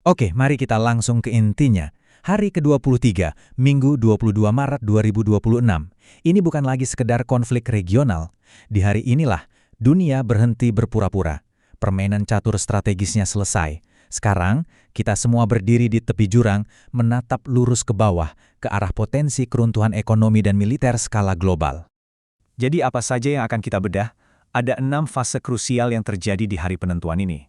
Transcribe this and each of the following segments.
Oke, mari kita langsung ke intinya. Hari ke-23, Minggu 22 Maret 2026. Ini bukan lagi sekedar konflik regional. Di hari inilah, dunia berhenti berpura-pura. Permainan catur strategisnya selesai. Sekarang, kita semua berdiri di tepi jurang, menatap lurus ke bawah, ke arah potensi keruntuhan ekonomi dan militer skala global. Jadi apa saja yang akan kita bedah? Ada 6 fase krusial yang terjadi di hari penentuan ini.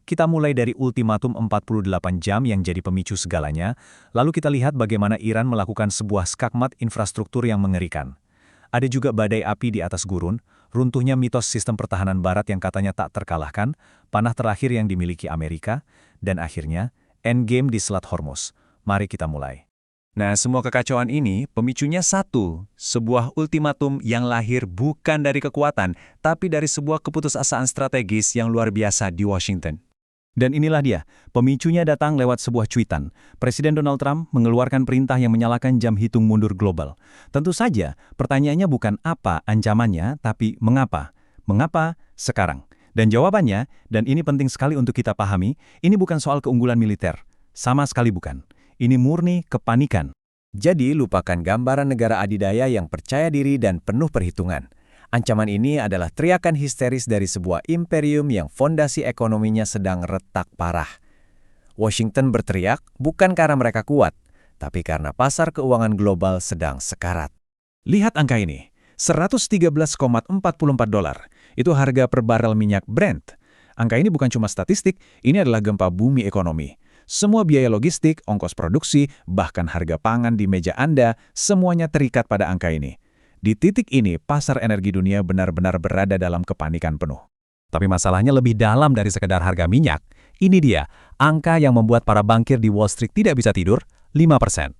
Kita mulai dari ultimatum 48 jam yang jadi pemicu segalanya, lalu kita lihat bagaimana Iran melakukan sebuah skakmat infrastruktur yang mengerikan. Ada juga badai api di atas gurun, runtuhnya mitos sistem pertahanan barat yang katanya tak terkalahkan, panah terakhir yang dimiliki Amerika, dan akhirnya, endgame di Selat Hormuz. Mari kita mulai. Nah, semua kekacauan ini pemicunya satu, sebuah ultimatum yang lahir bukan dari kekuatan, tapi dari sebuah keputusasaan strategis yang luar biasa di Washington. Dan inilah dia, pemicunya datang lewat sebuah cuitan. Presiden Donald Trump mengeluarkan perintah yang menyalakan jam hitung mundur global. Tentu saja, pertanyaannya bukan apa ancamannya, tapi mengapa. Mengapa sekarang? Dan jawabannya, dan ini penting sekali untuk kita pahami, ini bukan soal keunggulan militer. Sama sekali bukan. Ini murni kepanikan. Jadi, lupakan gambaran negara adidaya yang percaya diri dan penuh perhitungan. Ancaman ini adalah teriakan histeris dari sebuah imperium yang fondasi ekonominya sedang retak parah. Washington berteriak bukan karena mereka kuat, tapi karena pasar keuangan global sedang sekarat. Lihat angka ini, $113,44. Itu harga per barel minyak Brent. Angka ini bukan cuma statistik, ini adalah gempa bumi ekonomi. Semua biaya logistik, ongkos produksi, bahkan harga pangan di meja Anda, semuanya terikat pada angka ini. Di titik ini, pasar energi dunia benar-benar berada dalam kepanikan penuh. Tapi masalahnya lebih dalam dari sekedar harga minyak. Ini dia, angka yang membuat para bankir di Wall Street tidak bisa tidur, 5%.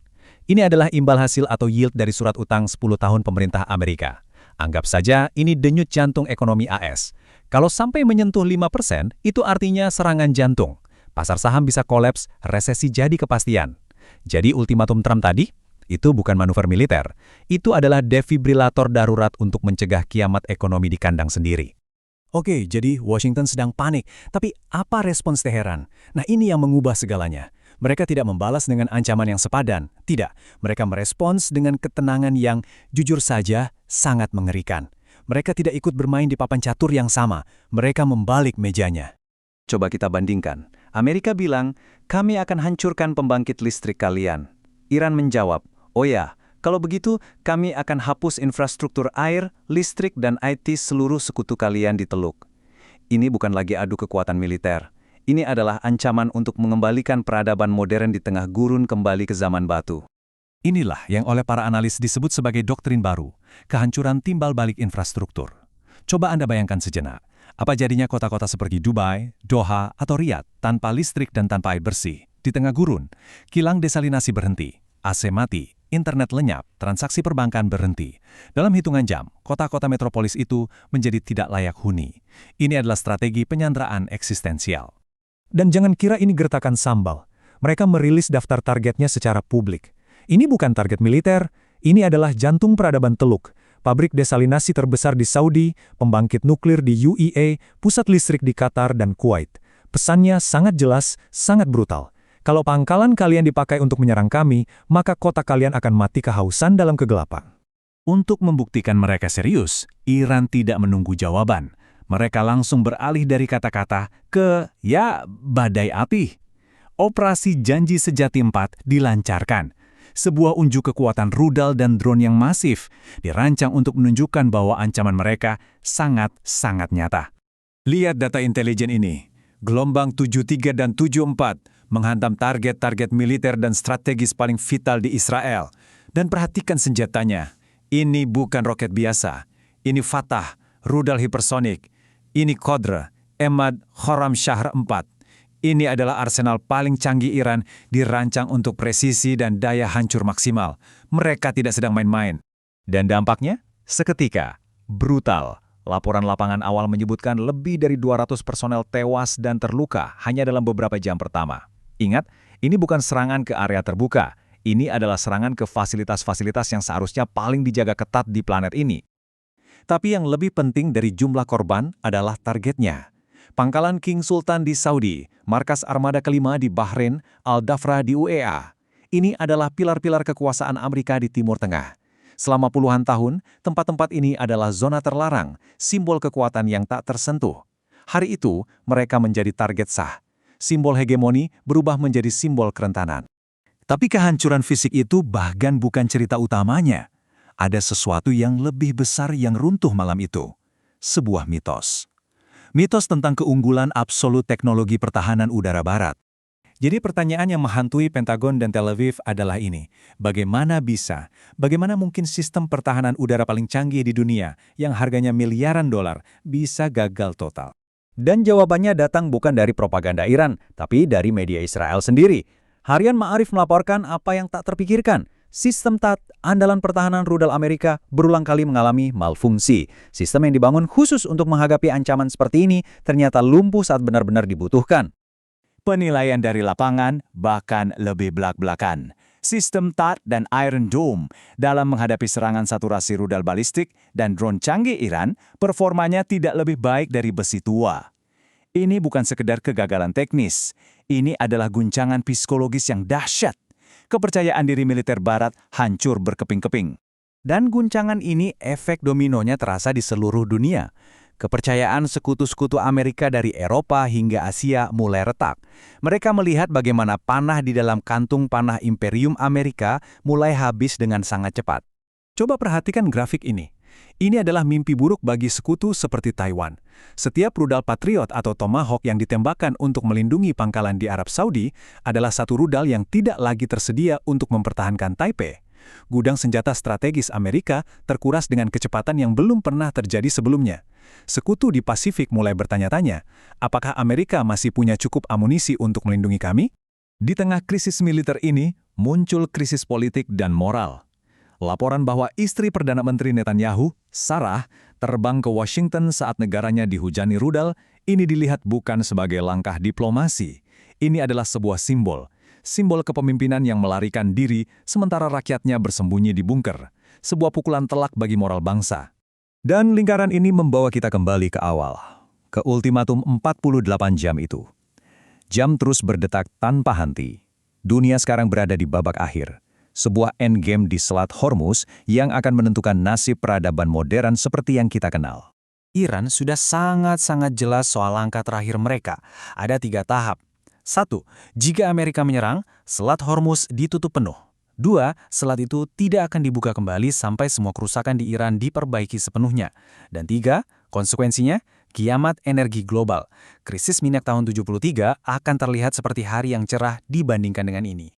Ini adalah imbal hasil atau yield dari surat utang 10 tahun pemerintah Amerika. Anggap saja ini denyut jantung ekonomi AS. Kalau sampai menyentuh 5%, itu artinya serangan jantung. Pasar saham bisa kolaps, resesi jadi kepastian. Jadi ultimatum Trump tadi, itu bukan manuver militer. Itu adalah defibrilator darurat untuk mencegah kiamat ekonomi di kandang sendiri. Oke, jadi Washington sedang panik. Tapi apa respons Teheran? Nah, ini yang mengubah segalanya. Mereka tidak membalas dengan ancaman yang sepadan. Tidak, mereka merespons dengan ketenangan yang, jujur saja, sangat mengerikan. Mereka tidak ikut bermain di papan catur yang sama. Mereka membalik mejanya. Coba kita bandingkan. Amerika bilang, kami akan hancurkan pembangkit listrik kalian. Iran menjawab, oh ya, kalau begitu kami akan hapus infrastruktur air, listrik, dan IT seluruh sekutu kalian di Teluk. Ini bukan lagi adu kekuatan militer. Ini adalah ancaman untuk mengembalikan peradaban modern di tengah gurun kembali ke zaman batu. Inilah yang oleh para analis disebut sebagai doktrin baru, kehancuran timbal balik infrastruktur. Coba Anda bayangkan sejenak, apa jadinya kota-kota seperti Dubai, Doha, atau Riyadh tanpa listrik dan tanpa air bersih? Di tengah gurun, kilang desalinasi berhenti, AC mati, internet lenyap, transaksi perbankan berhenti. Dalam hitungan jam, kota-kota metropolis itu menjadi tidak layak huni. Ini adalah strategi penyanderaan eksistensial. Dan jangan kira ini gertakan sambal. Mereka merilis daftar targetnya secara publik. Ini bukan target militer, ini adalah jantung peradaban Teluk. Pabrik desalinasi terbesar di Saudi, pembangkit nuklir di UEA, pusat listrik di Qatar dan Kuwait. Pesannya sangat jelas, sangat brutal. Kalau pangkalan kalian dipakai untuk menyerang kami, maka kota kalian akan mati kehausan dalam kegelapan. Untuk membuktikan mereka serius, Iran tidak menunggu jawaban. Mereka langsung beralih dari kata-kata ke, badai api. Operasi Janji Sejati 4 dilancarkan. Sebuah unjuk kekuatan rudal dan drone yang masif, dirancang untuk menunjukkan bahwa ancaman mereka sangat-sangat nyata. Lihat data intelijen ini. Gelombang 73 dan 74 menghantam target-target militer dan strategis paling vital di Israel. Dan perhatikan senjatanya. Ini bukan roket biasa. Ini Fatah, rudal hipersonik. Ini Qadr, Emad Khorramshahr 4. Ini adalah arsenal paling canggih Iran, dirancang untuk presisi dan daya hancur maksimal. Mereka tidak sedang main-main. Dan dampaknya? Seketika. Brutal. Laporan lapangan awal menyebutkan lebih dari 200 personel tewas dan terluka hanya dalam beberapa jam pertama. Ingat, ini bukan serangan ke area terbuka. Ini adalah serangan ke fasilitas-fasilitas yang seharusnya paling dijaga ketat di planet ini. Tapi yang lebih penting dari jumlah korban adalah targetnya. Pangkalan King Sultan di Saudi, markas armada kelima di Bahrain, Al-Dhafra di UEA. Ini adalah pilar-pilar kekuasaan Amerika di Timur Tengah. Selama puluhan tahun, tempat-tempat ini adalah zona terlarang, simbol kekuatan yang tak tersentuh. Hari itu, mereka menjadi target sah. Simbol hegemoni berubah menjadi simbol kerentanan. Tapi kehancuran fisik itu bahkan bukan cerita utamanya. Ada sesuatu yang lebih besar yang runtuh malam itu. Sebuah mitos. Mitos tentang keunggulan absolut teknologi pertahanan udara barat. Jadi pertanyaan yang menghantui Pentagon dan Tel Aviv adalah ini. Bagaimana mungkin sistem pertahanan udara paling canggih di dunia yang harganya miliaran dolar bisa gagal total? Dan jawabannya datang bukan dari propaganda Iran, tapi dari media Israel sendiri. Harian Ma'arif melaporkan apa yang tak terpikirkan. Sistem THAAD, andalan pertahanan rudal Amerika, berulang kali mengalami malfungsi. Sistem yang dibangun khusus untuk menghadapi ancaman seperti ini ternyata lumpuh saat benar-benar dibutuhkan. Penilaian dari lapangan bahkan lebih belak-belakan. Sistem THAAD dan Iron Dome dalam menghadapi serangan saturasi rudal balistik dan drone canggih Iran, performanya tidak lebih baik dari besi tua. Ini bukan sekedar kegagalan teknis, ini adalah guncangan psikologis yang dahsyat. Kepercayaan diri militer barat hancur berkeping-keping. Dan guncangan ini efek dominonya terasa di seluruh dunia. Kepercayaan sekutu-sekutu Amerika dari Eropa hingga Asia mulai retak. Mereka melihat bagaimana panah di dalam kantung panah Imperium Amerika mulai habis dengan sangat cepat. Coba perhatikan grafik ini. Ini adalah mimpi buruk bagi sekutu seperti Taiwan. Setiap rudal Patriot atau Tomahawk yang ditembakkan untuk melindungi pangkalan di Arab Saudi adalah satu rudal yang tidak lagi tersedia untuk mempertahankan Taipei. Gudang senjata strategis Amerika terkuras dengan kecepatan yang belum pernah terjadi sebelumnya. Sekutu di Pasifik mulai bertanya-tanya, apakah Amerika masih punya cukup amunisi untuk melindungi kami? Di tengah krisis militer ini, muncul krisis politik dan moral. Laporan bahwa istri Perdana Menteri Netanyahu, Sarah, terbang ke Washington saat negaranya dihujani rudal, ini dilihat bukan sebagai langkah diplomasi. Ini adalah sebuah simbol kepemimpinan yang melarikan diri sementara rakyatnya bersembunyi di bunker. Sebuah pukulan telak bagi moral bangsa. Dan lingkaran ini membawa kita kembali ke awal, ke ultimatum 48 jam itu. Jam terus berdetak tanpa henti. Dunia sekarang berada di babak akhir. Sebuah endgame di Selat Hormuz yang akan menentukan nasib peradaban modern seperti yang kita kenal. Iran sudah sangat-sangat jelas soal langkah terakhir mereka. Ada 3 tahap. 1. Jika Amerika menyerang, Selat Hormuz ditutup penuh. 2. Selat itu tidak akan dibuka kembali sampai semua kerusakan di Iran diperbaiki sepenuhnya. Dan 3. Konsekuensinya, kiamat energi global. Krisis minyak tahun 73 akan terlihat seperti hari yang cerah dibandingkan dengan ini.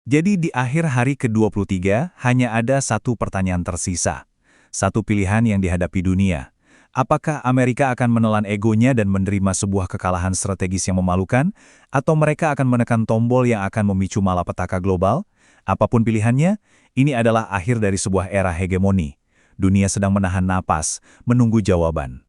Jadi di akhir hari ke-23 hanya ada satu pertanyaan tersisa. Satu pilihan yang dihadapi dunia. Apakah Amerika akan menelan egonya dan menerima sebuah kekalahan strategis yang memalukan? Atau mereka akan menekan tombol yang akan memicu malapetaka global? Apapun pilihannya, ini adalah akhir dari sebuah era hegemoni. Dunia sedang menahan napas, menunggu jawaban.